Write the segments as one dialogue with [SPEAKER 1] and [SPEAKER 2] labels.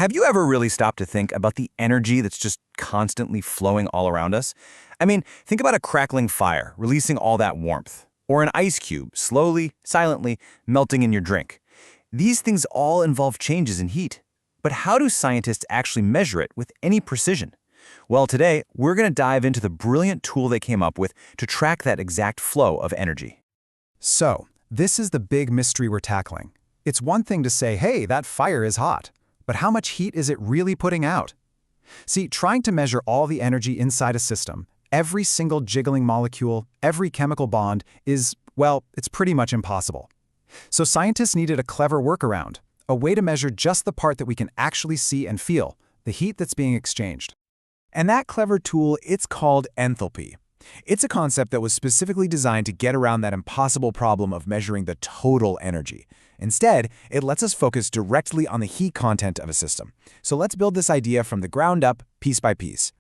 [SPEAKER 1] Have you ever really stopped to think about the energy that's just constantly flowing all around us? I mean, think about a crackling fire releasing all that warmth, or an ice cube slowly, silently melting in your drink. These things all involve changes in heat. But how do scientists actually measure it with any precision? Well, today, we're going to dive into the brilliant tool they came up with to track that exact flow of energy.
[SPEAKER 2] So, this is the big mystery we're tackling. It's one thing to say, hey, that fire is hot. But how much heat is it really putting out? See, trying to measure all the energy inside a system, every single jiggling molecule, every chemical bond is, well, it's pretty much impossible. So scientists needed a clever workaround, a way to measure just the part that we can actually see and feel, the heat that's being exchanged.
[SPEAKER 3] And that clever tool, it's called enthalpy. It's a concept that was specifically designed to get around that impossible problem of measuring the total energy. Instead, it lets us focus directly on the heat content of a system. So let's build this idea from the ground up, piece by piece.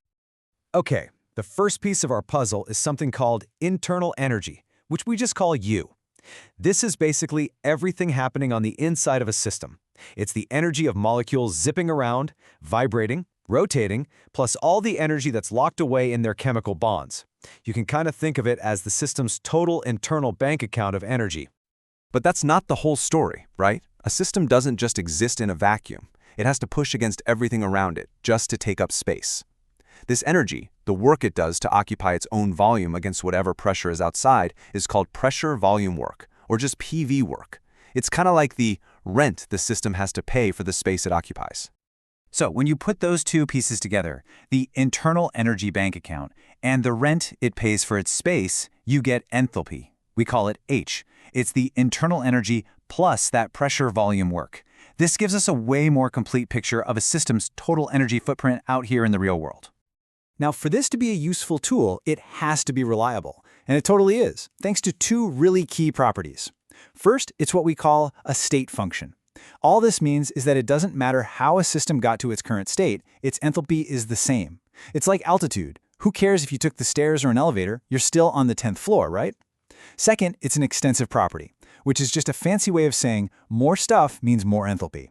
[SPEAKER 3] Okay, the first piece of our puzzle is something called internal energy, which we just call U. This is basically everything happening on the inside of a system. It's the energy of molecules zipping around, vibrating, rotating, plus all the energy that's locked away in their chemical bonds. You can kind of think of it as the system's total internal bank account of energy.
[SPEAKER 1] But that's not the whole story, right? A system doesn't just exist in a vacuum. It has to push against everything around it just to take up space. This energy, the work it does to occupy its own volume against whatever pressure is outside, is called pressure-volume work, or just PV work. It's kind of like the rent the system has to pay for the space it occupies.
[SPEAKER 4] So when you put those two pieces together, the internal energy bank account and the rent it pays for its space, you get enthalpy. We call it H. It's the internal energy plus that pressure-volume work. This gives us a way more complete picture of a system's total energy footprint out here in the real world.
[SPEAKER 3] Now, for this to be a useful tool, it has to be reliable. And it totally is, thanks to two really key properties. First, it's what we call a state function. All this means is that it doesn't matter how a system got to its current state, its enthalpy is the same. It's like altitude. Who cares if you took the stairs or an elevator? You're still on the 10th floor, right? Second, it's an extensive property, which is just a fancy way of saying more stuff means more enthalpy.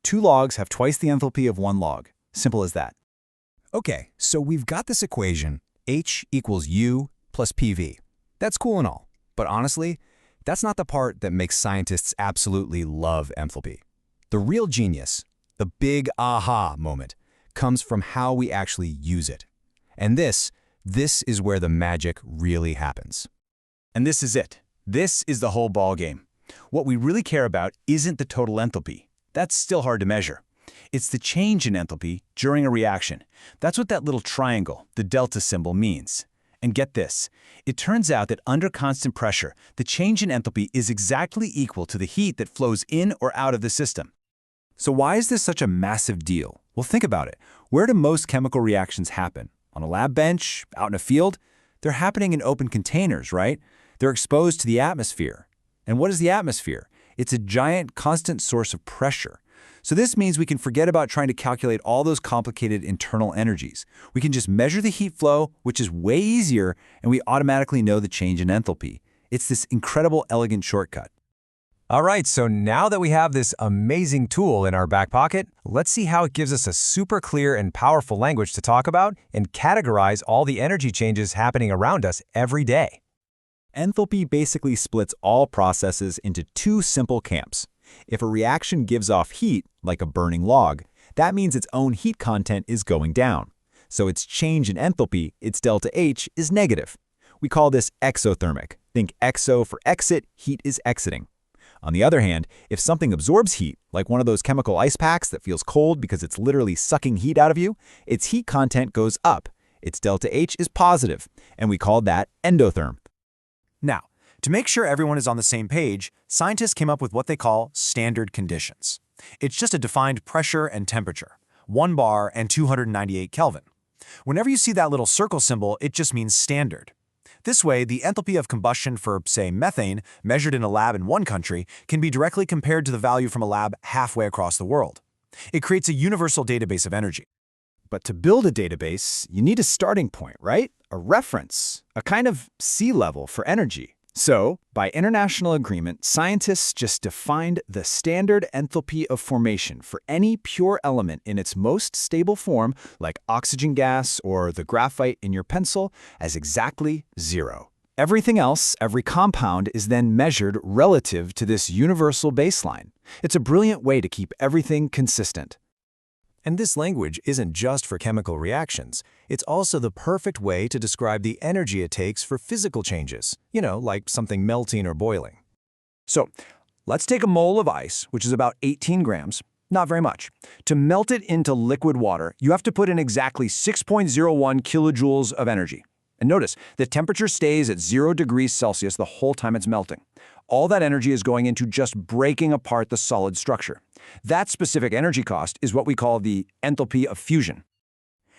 [SPEAKER 3] Two logs have twice the enthalpy of one log. Simple as that.
[SPEAKER 2] Okay, so we've got this equation, H equals U plus PV. That's cool and all, but honestly, that's not the part that makes scientists absolutely love enthalpy. The real genius, the big aha moment, comes from how we actually use it. And this is where the magic really happens.
[SPEAKER 3] And this is it. This is the whole ballgame. What we really care about isn't the total enthalpy. That's still hard to measure. It's the change in enthalpy during a reaction. That's what that little triangle, the delta symbol, means. And get this, it turns out that under constant pressure, the change in enthalpy is exactly equal to the heat that flows in or out of the system. So why is this such a massive deal? Well, think about it. Where do most chemical reactions happen? On a lab bench? Out in a field? They're happening in open containers, right? They're exposed to the atmosphere. And what is the atmosphere? It's a giant, constant source of pressure. So this means we can forget about trying to calculate all those complicated internal energies. We can just measure the heat flow, which is way easier, and we automatically know the change in enthalpy. It's this incredible, elegant shortcut.
[SPEAKER 5] All right, so now that we have this amazing tool in our back pocket, let's see how it gives us a super clear and powerful language to talk about and categorize all the energy changes happening around us every day.
[SPEAKER 6] Enthalpy basically splits all processes into two simple camps. If a reaction gives off heat, like a burning log, that means its own heat content is going down. So its change in enthalpy, its delta H, is negative. We call this exothermic. Think exo for exit, heat is exiting. On the other hand, if something absorbs heat, like one of those chemical ice packs that feels cold because it's literally sucking heat out of you, its heat content goes up. Its delta H is positive, and we call that endotherm.
[SPEAKER 3] Now, to make sure everyone is on the same page, scientists came up with what they call standard conditions. It's just a defined pressure and temperature, 1 bar and 298 Kelvin. Whenever you see that little circle symbol, it just means standard. This way, the enthalpy of combustion for, say, methane, measured in a lab in one country, can be directly compared to the value from a lab halfway across the world. It creates a universal database of energy. But to build a database, you need a starting point, right? A reference, a kind of sea level for energy.
[SPEAKER 2] So, by international agreement, scientists just defined the standard enthalpy of formation for any pure element in its most stable form, like oxygen gas or the graphite in your pencil, as exactly 0. Everything else, every compound, is then measured relative to this universal baseline. It's a brilliant way to keep everything consistent.
[SPEAKER 5] And this language isn't just for chemical reactions. It's also the perfect way to describe the energy it takes for physical changes, like something melting or boiling.
[SPEAKER 1] So, let's take a mole of ice, which is about 18 grams, not very much. To melt it into liquid water, you have to put in exactly 6.01 kilojoules of energy. And notice, the temperature stays at 0 degrees Celsius the whole time it's melting. All that energy is going into just breaking apart the solid structure. That specific energy cost is what we call the enthalpy of fusion.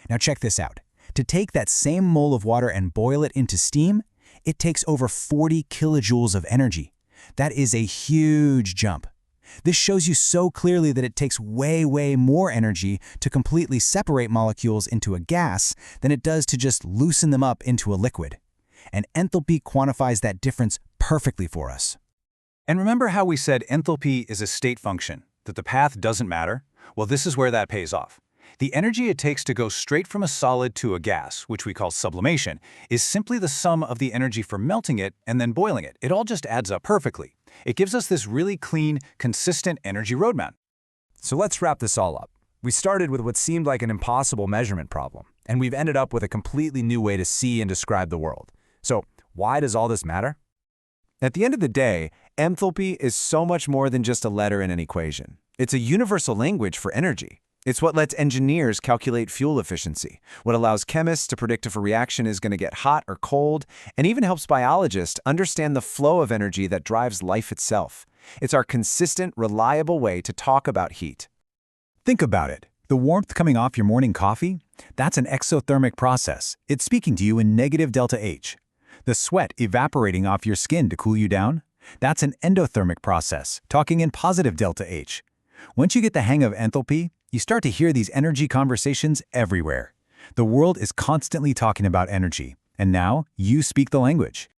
[SPEAKER 3] Now check this out. To take that same mole of water and boil it into steam, it takes over 40 kilojoules of energy. That is a huge jump. This shows you so clearly that it takes way, way more energy to completely separate molecules into a gas than it does to just loosen them up into a liquid. And enthalpy quantifies that difference perfectly for us.
[SPEAKER 4] And remember how we said enthalpy is a state function, that the path doesn't matter? Well, this is where that pays off. The energy it takes to go straight from a solid to a gas, which we call sublimation, is simply the sum of the energy for melting it and then boiling it. It all just adds up perfectly. It gives us this really clean, consistent energy roadmap.
[SPEAKER 5] So let's wrap this all up. We started with what seemed like an impossible measurement problem, and we've ended up with a completely new way to see and describe the world. So why does all this matter?
[SPEAKER 1] At the end of the day, enthalpy is so much more than just a letter in an equation. It's a universal language for energy. It's what lets engineers calculate fuel efficiency, what allows chemists to predict if a reaction is going to get hot or cold, and even helps biologists understand the flow of energy that drives life itself. It's our consistent, reliable way to talk about heat.
[SPEAKER 3] Think about it. The warmth coming off your morning coffee? That's an exothermic process. It's speaking to you in negative delta H. The sweat evaporating off your skin to cool you down? That's an endothermic process, talking in positive delta H. Once you get the hang of enthalpy, you start to hear these energy conversations everywhere. The world is constantly talking about energy, and now you speak the language.